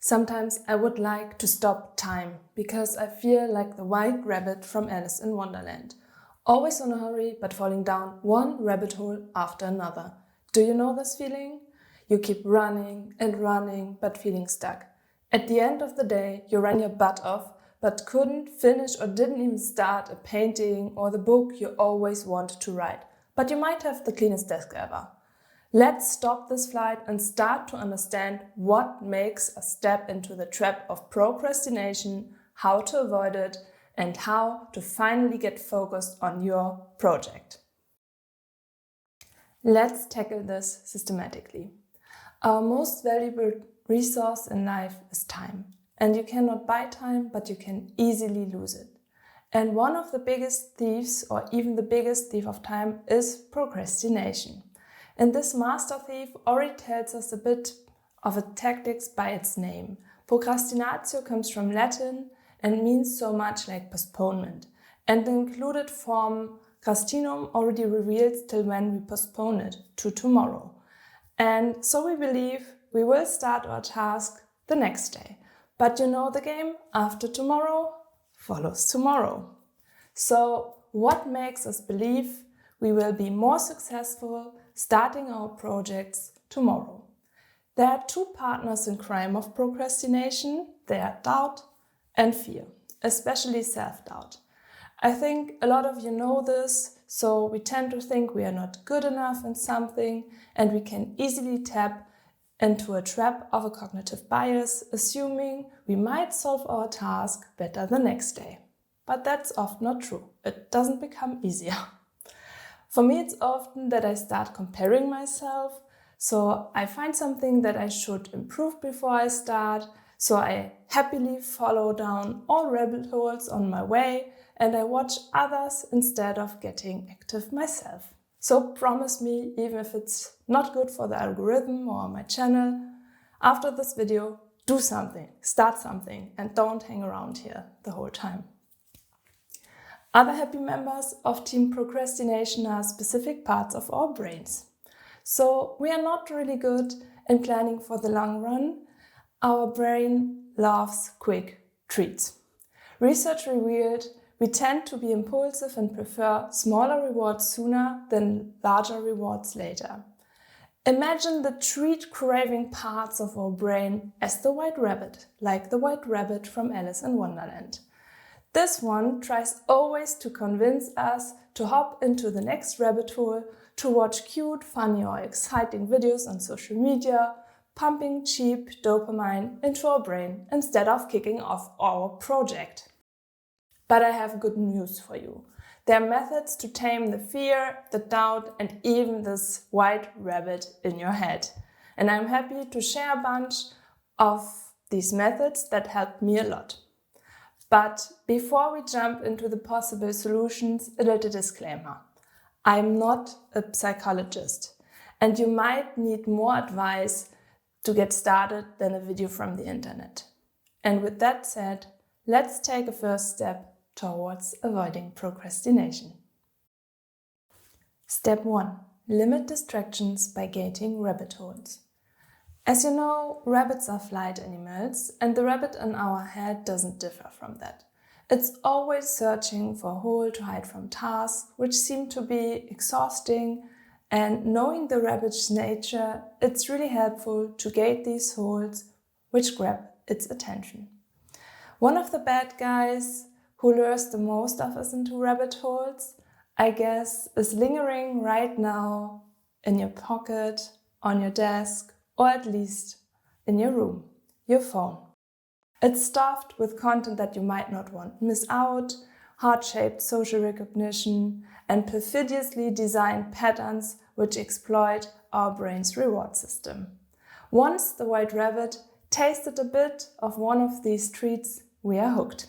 Sometimes I would like to stop time because I feel like the white rabbit from Alice in Wonderland. Always in a hurry but falling down one rabbit hole after another. Do you know this feeling? You keep running and running but feeling stuck. At the end of the day, you ran your butt off but couldn't finish or didn't even start a painting or the book you always wanted to write. But you might have the cleanest desk ever. Let's stop this flight and start to understand what makes us step into the trap of procrastination, how to avoid it, and how to finally get focused on your project. Let's tackle this systematically. Our most valuable resource in life is time. And you cannot buy time, but you can easily lose it. And one of the biggest thieves, or even the biggest thief of time, is procrastination. And this master thief already tells us a bit of a tactics by its name. Procrastinatio comes from Latin and means so much like postponement. And the included form castinum already reveals till when we postpone it, to tomorrow. And so we believe we will start our task the next day. But you know the game, after tomorrow follows tomorrow. So what makes us believe we will be more successful starting our projects tomorrow? There are two partners in crime of procrastination. They are doubt and fear, especially self-doubt. I think a lot of you know this, so we tend to think we are not good enough in something, and we can easily tap into a trap of a cognitive bias, assuming we might solve our task better the next day. But that's often not true. It doesn't become easier. For me, it's often that I start comparing myself. So I find something that I should improve before I start. So I happily follow down all rabbit holes on my way and I watch others instead of getting active myself. So promise me, even if it's not good for the algorithm or my channel, after this video, do something, start something, and don't hang around here the whole time. Other happy members of Team Procrastination are specific parts of our brains. So we are not really good in planning for the long run. Our brain loves quick treats. Research revealed we tend to be impulsive and prefer smaller rewards sooner than larger rewards later. Imagine the treat-craving parts of our brain as the white rabbit, like the white rabbit from Alice in Wonderland. This one tries always to convince us to hop into the next rabbit hole, to watch cute, funny or exciting videos on social media, pumping cheap dopamine into our brain instead of kicking off our project. But I have good news for you. There are methods to tame the fear, the doubt, and even this white rabbit in your head. And I'm happy to share a bunch of these methods that helped me a lot. But before we jump into the possible solutions, a little disclaimer. I'm not a psychologist, and you might need more advice to get started than a video from the internet. And with that said, let's take a first step towards avoiding procrastination. Step 1. Limit distractions by gating rabbit holes. As you know, rabbits are flight animals, and the rabbit in our head doesn't differ from that. It's always searching for a hole to hide from tasks, which seem to be exhausting, and knowing the rabbit's nature, it's really helpful to gate these holes which grab its attention. One of the bad guys who lures the most of us into rabbit holes, I guess, is lingering right now in your pocket, on your desk, or at least in your room, your phone. It's stuffed with content that you might not want to miss out, heart-shaped social recognition, and perfidiously designed patterns which exploit our brain's reward system. Once the white rabbit tasted a bit of one of these treats, we are hooked.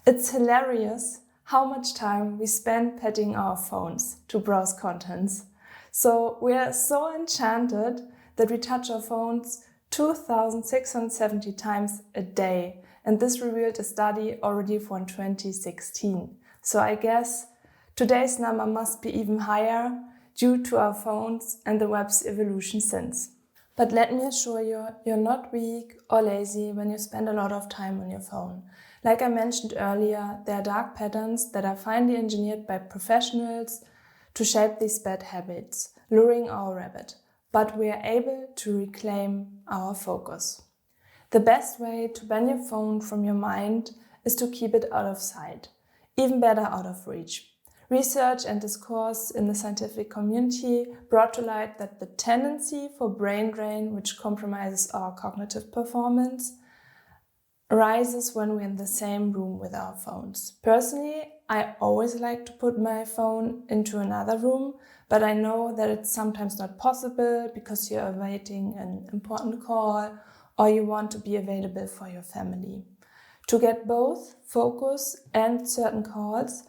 It's hilarious how much time we spend petting our phones to browse contents. So we are so enchanted that we touch our phones 2,670 times a day. And this revealed a study already from 2016. So I guess today's number must be even higher due to our phones and the web's evolution since. But let me assure you, you're not weak or lazy when you spend a lot of time on your phone. Like I mentioned earlier, there are dark patterns that are finely engineered by professionals to shape these bad habits, luring our rabbit. But we are able to reclaim our focus. The best way to ban your phone from your mind is to keep it out of sight, even better out of reach. Research and discourse in the scientific community brought to light that the tendency for brain drain, which compromises our cognitive performance, arises when we're in the same room with our phones. Personally, I always like to put my phone into another room, but I know that it's sometimes not possible because you're awaiting an important call or you want to be available for your family. To get both focus and certain calls,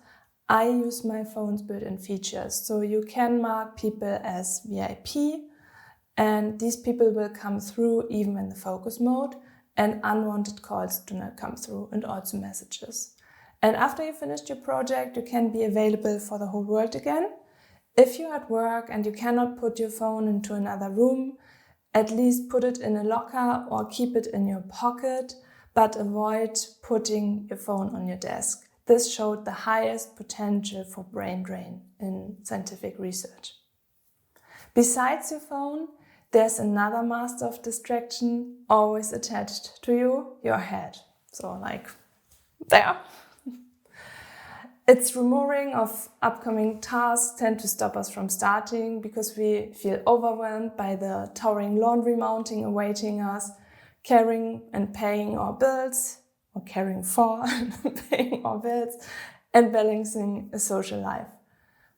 I use my phone's built-in features. So you can mark people as VIP, and these people will come through even in the focus mode, and unwanted calls do not come through, and also messages. And after you finished your project, you can be available for the whole world again. If you're at work and you cannot put your phone into another room, at least put it in a locker or keep it in your pocket, but avoid putting your phone on your desk. This showed the highest potential for brain drain in scientific research. Besides your phone, there's another master of distraction always attached to you, your head. So like there. Its remoring of upcoming tasks tend to stop us from starting because we feel overwhelmed by the towering laundry mounting awaiting us, carrying and paying our bills, or caring for and paying our bills, and balancing a social life.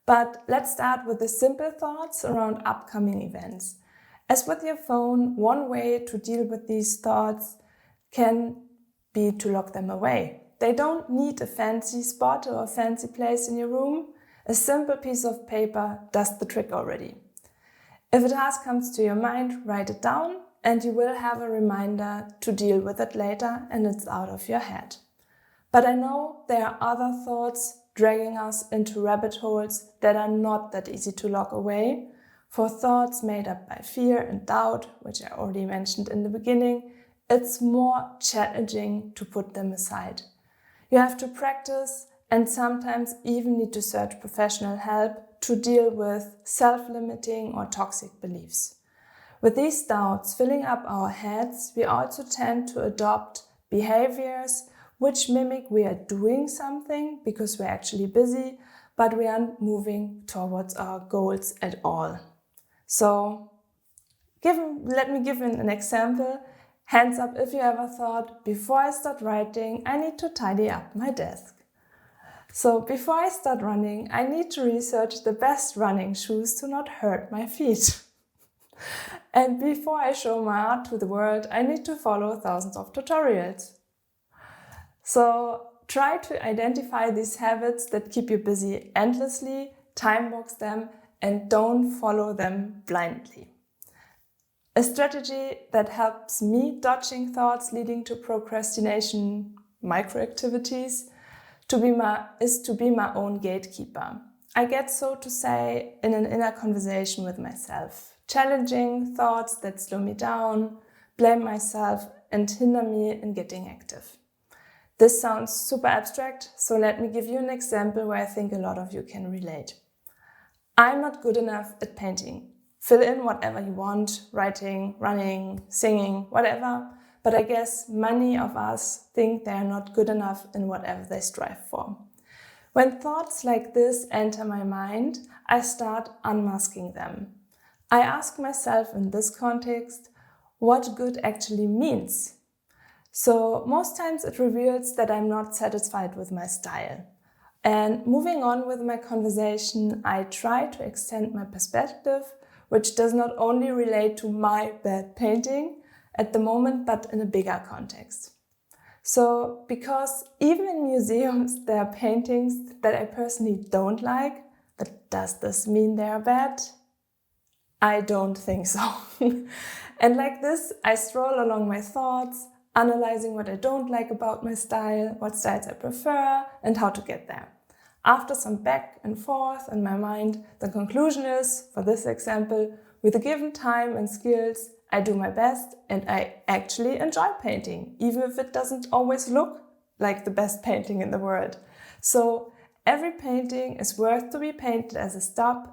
But let's start with the simple thoughts around upcoming events. As with your phone, one way to deal with these thoughts can be to lock them away. They don't need a fancy spot or a fancy place in your room. A simple piece of paper does the trick already. If a task comes to your mind, write it down, and you will have a reminder to deal with it later and it's out of your head. But I know there are other thoughts dragging us into rabbit holes that are not that easy to lock away. For thoughts made up by fear and doubt, which I already mentioned in the beginning, it's more challenging to put them aside. You have to practice and sometimes even need to search professional help to deal with self-limiting or toxic beliefs. With these doubts filling up our heads, we also tend to adopt behaviors which mimic we are doing something because we're actually busy, but we aren't moving towards our goals at all. So let me give an example. Hands up if you ever thought, before I start writing, I need to tidy up my desk. So before I start running, I need to research the best running shoes to not hurt my feet. And before I show my art to the world, I need to follow thousands of tutorials. So try to identify these habits that keep you busy endlessly, time box them, and don't follow them blindly. A strategy that helps me dodging thoughts leading to procrastination microactivities is to be my own gatekeeper. I get, so to say, in an inner conversation with myself, challenging thoughts that slow me down, blame myself, and hinder me in getting active. This sounds super abstract, so let me give you an example where I think a lot of you can relate. I'm not good enough at painting. Fill in whatever you want, writing, running, singing, whatever, but I guess many of us think they are not good enough in whatever they strive for. When thoughts like this enter my mind, I start unmasking them. I ask myself in this context, what good actually means? So most times it reveals that I'm not satisfied with my style. And moving on with my conversation, I try to extend my perspective, which does not only relate to my bad painting at the moment, but in a bigger context. So, because even in museums there are paintings that I personally don't like, but does this mean they are bad? I don't think so. And like this, I stroll along my thoughts, analyzing what I don't like about my style, what styles I prefer, and how to get there. After some back and forth in my mind, the conclusion is, for this example, with a given time and skills, I do my best, and I actually enjoy painting, even if it doesn't always look like the best painting in the world. So every painting is worth to be painted as a step,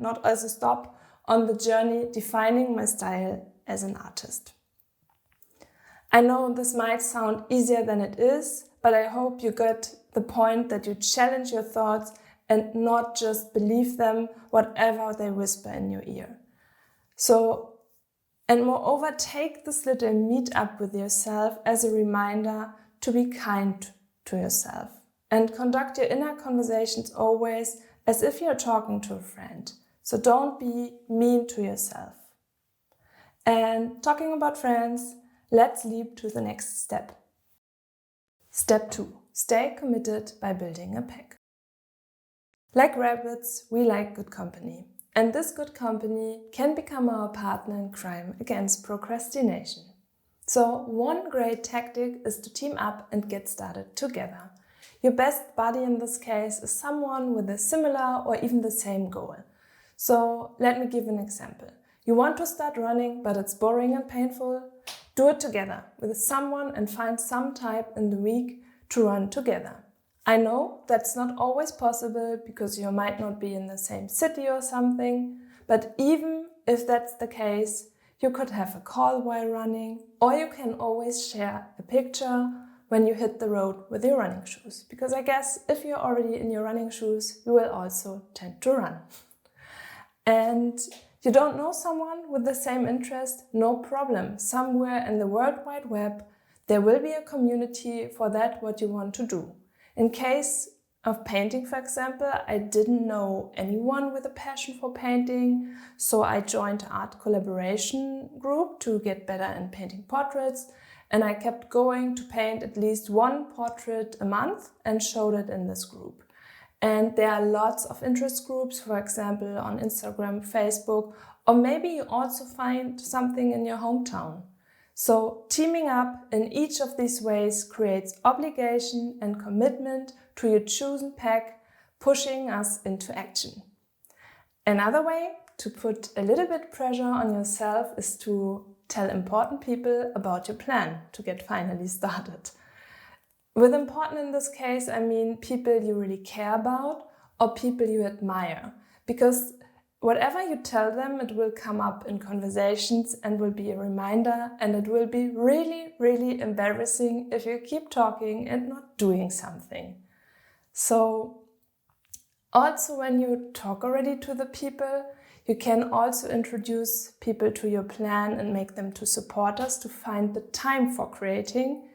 not as a stop on the journey defining my style as an artist. I know this might sound easier than it is, but I hope you get the point that you challenge your thoughts and not just believe them, whatever they whisper in your ear. So, and moreover, take this little meet up with yourself as a reminder to be kind to yourself and conduct your inner conversations always as if you're talking to a friend. So don't be mean to yourself. And talking about friends, let's leap to the next step. Step 2. Stay committed by building a pack. Like rabbits, we like good company. And this good company can become our partner in crime against procrastination. So one great tactic is to team up and get started together. Your best buddy in this case is someone with a similar or even the same goal. So let me give an example. You want to start running, but it's boring and painful? Do it together with someone and find some time in the week to run together. I know that's not always possible because you might not be in the same city or something, but even if that's the case, you could have a call while running, or you can always share a picture when you hit the road with your running shoes. Because I guess if you're already in your running shoes, you will also tend to run. And you don't know someone with the same interest? No problem. Somewhere in the World Wide Web, there will be a community for that what you want to do. In case of painting, for example, I didn't know anyone with a passion for painting, so I joined an art collaboration group to get better in painting portraits, and I kept going to paint at least one portrait a month and showed it in this group. And there are lots of interest groups, for example, on Instagram, Facebook, or maybe you also find something in your hometown. So teaming up in each of these ways creates obligation and commitment to your chosen pack, pushing us into action. Another way to put a little bit pressure on yourself is to tell important people about your plan to get finally started. With important in this case, I mean people you really care about or people you admire. Because whatever you tell them, it will come up in conversations and will be a reminder, and it will be really, really embarrassing if you keep talking and not doing something. So also when you talk already to the people, you can also introduce people to your plan and make them to support us to find the time for creating.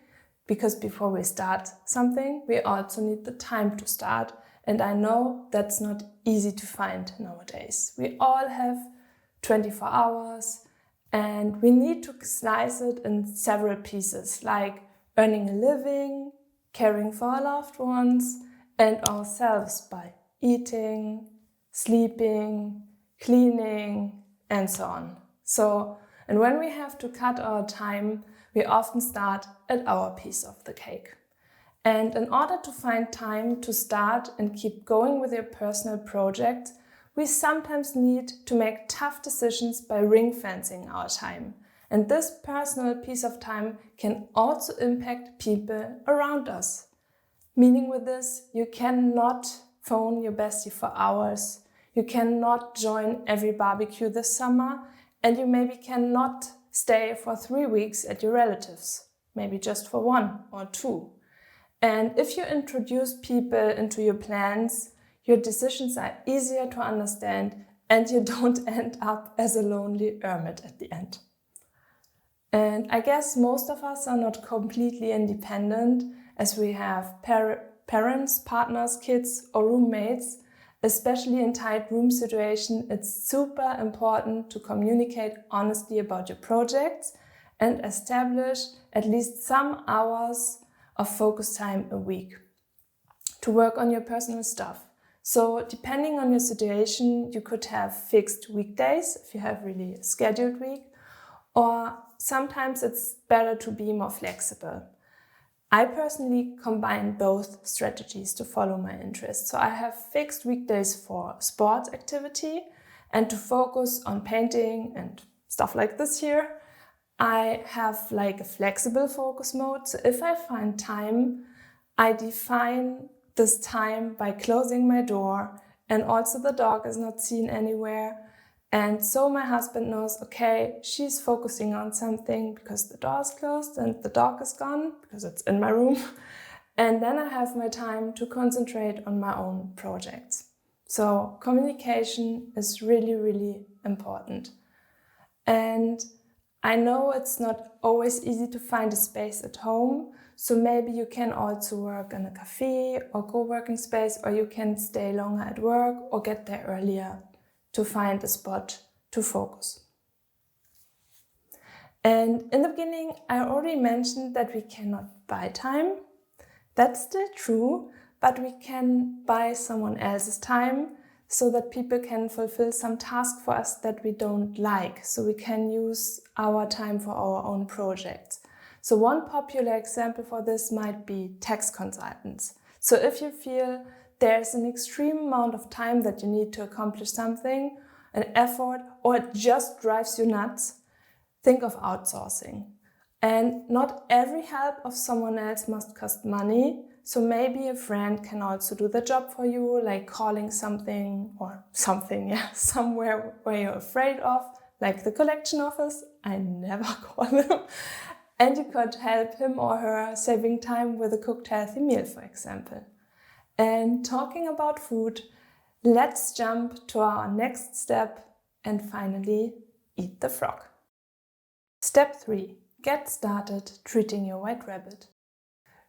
Because before we start something, we also need the time to start. And I know that's not easy to find nowadays. We all have 24 hours and we need to slice it in several pieces, like earning a living, caring for our loved ones, and ourselves by eating, sleeping, cleaning, and so on. And when we have to cut our time, we often start at our piece of the cake. And in order to find time to start and keep going with your personal project, we sometimes need to make tough decisions by ring-fencing our time. And this personal piece of time can also impact people around us. Meaning with this, you cannot phone your bestie for hours, you cannot join every barbecue this summer, and you maybe cannot stay for 3 weeks at your relatives, maybe just for 1 or 2. And if you introduce people into your plans, your decisions are easier to understand and you don't end up as a lonely hermit at the end. And I guess most of us are not completely independent, as we have parents, partners, kids or roommates. Especially in tight room situation, it's super important to communicate honestly about your projects and establish at least some hours of focus time a week to work on your personal stuff. So depending on your situation, you could have fixed weekdays if you have really a scheduled week, or sometimes it's better to be more flexible. I personally combine both strategies to follow my interests. So I have fixed weekdays for sports activity and to focus on painting and stuff like this here, I have like a flexible focus mode. So if I find time, I define this time by closing my door, and also the dog is not seen anywhere. And so my husband knows, okay, she's focusing on something because the door is closed and the dog is gone because it's in my room. And then I have my time to concentrate on my own projects. So communication is really, really important. And I know it's not always easy to find a space at home. So maybe you can also work in a cafe or co-working space, or you can stay longer at work or get there earlier to find a spot to focus. And in the beginning, I already mentioned that we cannot buy time. That's still true, but we can buy someone else's time so that people can fulfill some task for us that we don't like. So we can use our time for our own projects. So one popular example for this might be tax consultants. So if you feel there's an extreme amount of time that you need to accomplish something, an effort, or it just drives you nuts, think of outsourcing. And not every help of someone else must cost money. So maybe a friend can also do the job for you, like calling something, somewhere where you're afraid of, like the collection office. I never call them. And you could help him or her saving time with a cooked healthy meal, for example. And talking about food, let's jump to our next step and finally eat the frog. Step 3. Get started treating your white rabbit.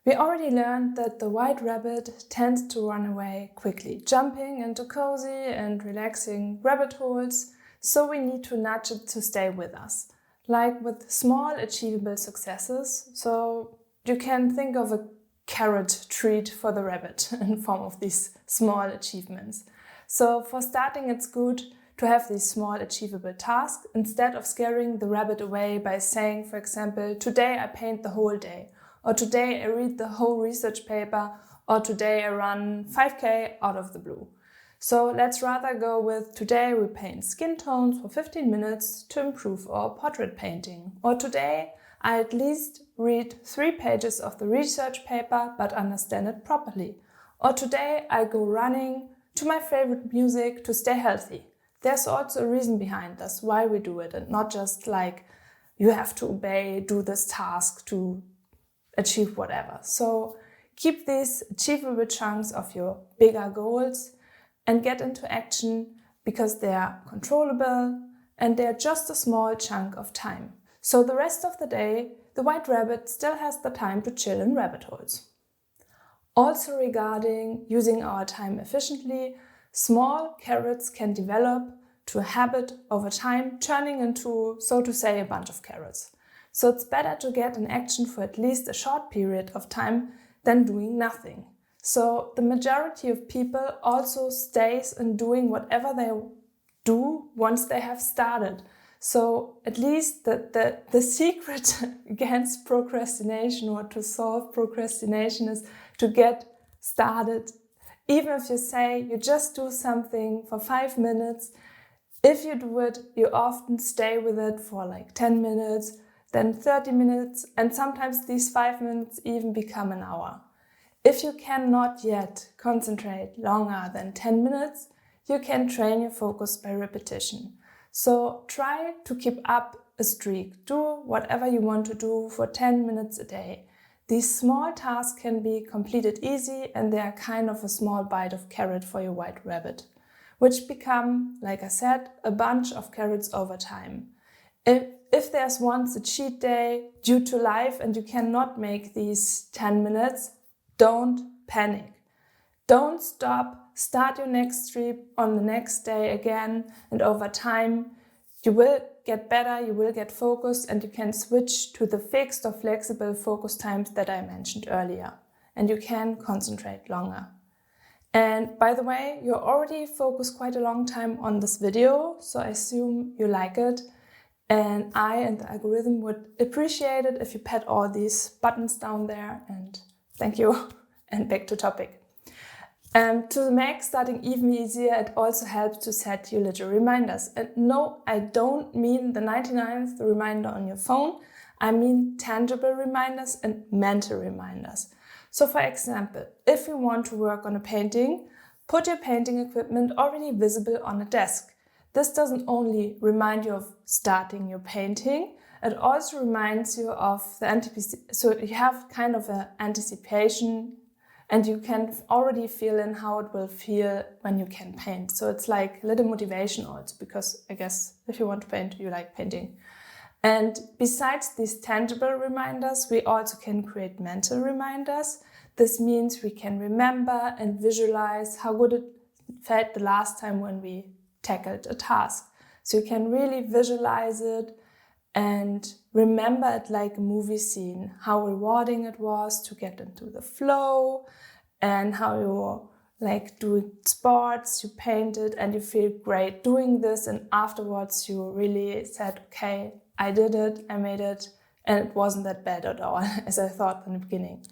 We already learned that the white rabbit tends to run away quickly, jumping into cozy and relaxing rabbit holes, so we need to nudge it to stay with us, like with small achievable successes. So you can think of a carrot treat for the rabbit in form of these small achievements. So for starting, it's good to have these small achievable tasks instead of scaring the rabbit away by saying, for example, today I paint the whole day, or today I read the whole research paper, or today I run 5K out of the blue. So let's rather go with today we paint skin tones for 15 minutes to improve our portrait painting, or today I at least read 3 pages of the research paper but understand it properly, or today I go running to my favorite music to stay healthy. There's also a reason behind this, why we do it, and not just like you have to obey, do this task to achieve whatever. So keep these achievable chunks of your bigger goals and get into action because they are controllable and they're just a small chunk of time. So the rest of the day, the white rabbit still has the time to chill in rabbit holes. Also regarding using our time efficiently, small carrots can develop to a habit over time, turning into, so to say, a bunch of carrots. So it's better to get in action for at least a short period of time than doing nothing. So the majority of people also stays in doing whatever they do once they have started. So at least the secret against procrastination or to solve procrastination is to get started. Even if you say you just do something for 5 minutes, if you do it, you often stay with it for like 10 minutes, then 30 minutes, and sometimes these 5 minutes even become an hour. If you cannot yet concentrate longer than 10 minutes, you can train your focus by repetition. So try to keep up a streak. Do whatever you want to do for 10 minutes a day. These small tasks can be completed easy and they are kind of a small bite of carrot for your white rabbit, which become, like I said, a bunch of carrots over time. If there's once a cheat day due to life and you cannot make these 10 minutes, don't panic. Don't stop. Start your next streak on the next day again, and over time you will get better, you will get focused, and you can switch to the fixed or flexible focus times that I mentioned earlier, and you can concentrate longer. And by the way, you already focused quite a long time on this video, so I assume you like it. And I and the algorithm would appreciate it if you pat all these buttons down there, and thank you. And back to topic. To make starting even easier, it also helps to set you little reminders. And no, I don't mean the 99th reminder on your phone. I mean tangible reminders and mental reminders. So for example, if you want to work on a painting, put your painting equipment already visible on a desk. This doesn't only remind you of starting your painting, it also reminds you of so you have kind of an anticipation and you can already feel in how it will feel when you can paint. So it's like a little motivation also, because I guess if you want to paint, you like painting. And besides these tangible reminders, we also can create mental reminders. This means we can remember and visualize how good it felt the last time when we tackled a task. So you can really visualize it and remember it like a movie scene, how rewarding it was to get into the flow, and how you like doing sports, you painted and you feel great doing this, and afterwards you really said, okay, I did it, I made it, and it wasn't that bad at all as I thought in the beginning.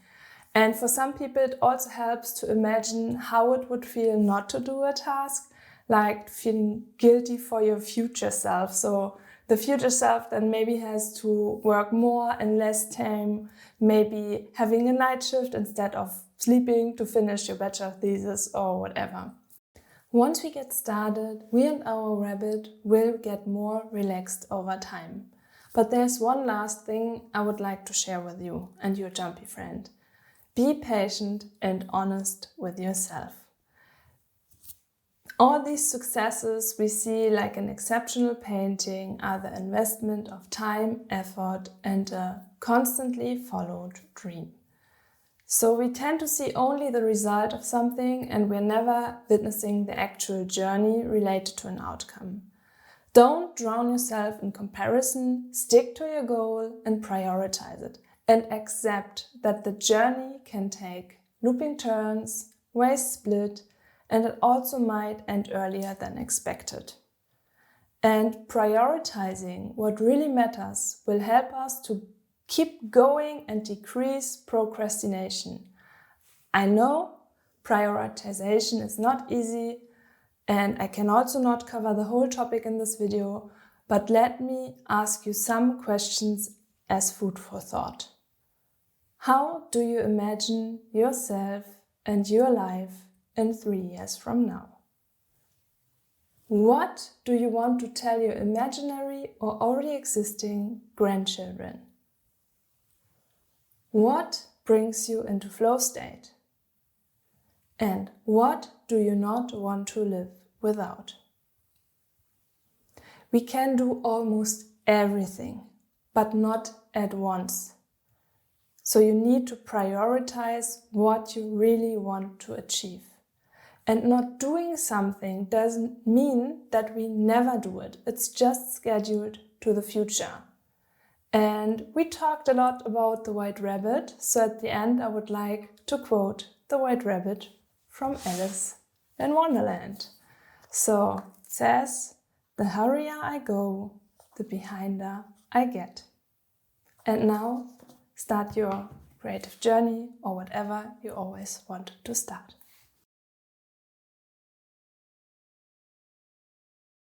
And for some people it also helps to imagine how it would feel not to do a task, like feeling guilty for your future self. So the future self then maybe has to work more and less time, maybe having a night shift instead of sleeping to finish your bachelor thesis or whatever. Once we get started, we and our rabbit will get more relaxed over time. But there's one last thing I would like to share with you and your jumpy friend. Be patient and honest with yourself. All these successes we see, like an exceptional painting, are the investment of time, effort, and a constantly followed dream. So we tend to see only the result of something, and we're never witnessing the actual journey related to an outcome. Don't drown yourself in comparison, stick to your goal and prioritize it. And accept that the journey can take looping turns, ways split, and it also might end earlier than expected. And prioritizing what really matters will help us to keep going and decrease procrastination. I know prioritization is not easy, and I can also not cover the whole topic in this video, but let me ask you some questions as food for thought. How do you imagine yourself and your life in 3 years from now? What do you want to tell your imaginary or already existing grandchildren? What brings you into flow state? And what do you not want to live without? We can do almost everything, but not at once. So you need to prioritize what you really want to achieve. And not doing something doesn't mean that we never do it. It's just scheduled to the future. And we talked a lot about the White Rabbit. So at the end, I would like to quote the White Rabbit from Alice in Wonderland. So it says, "The hurrier I go, the behinder I get." And now start your creative journey or whatever you always want to start.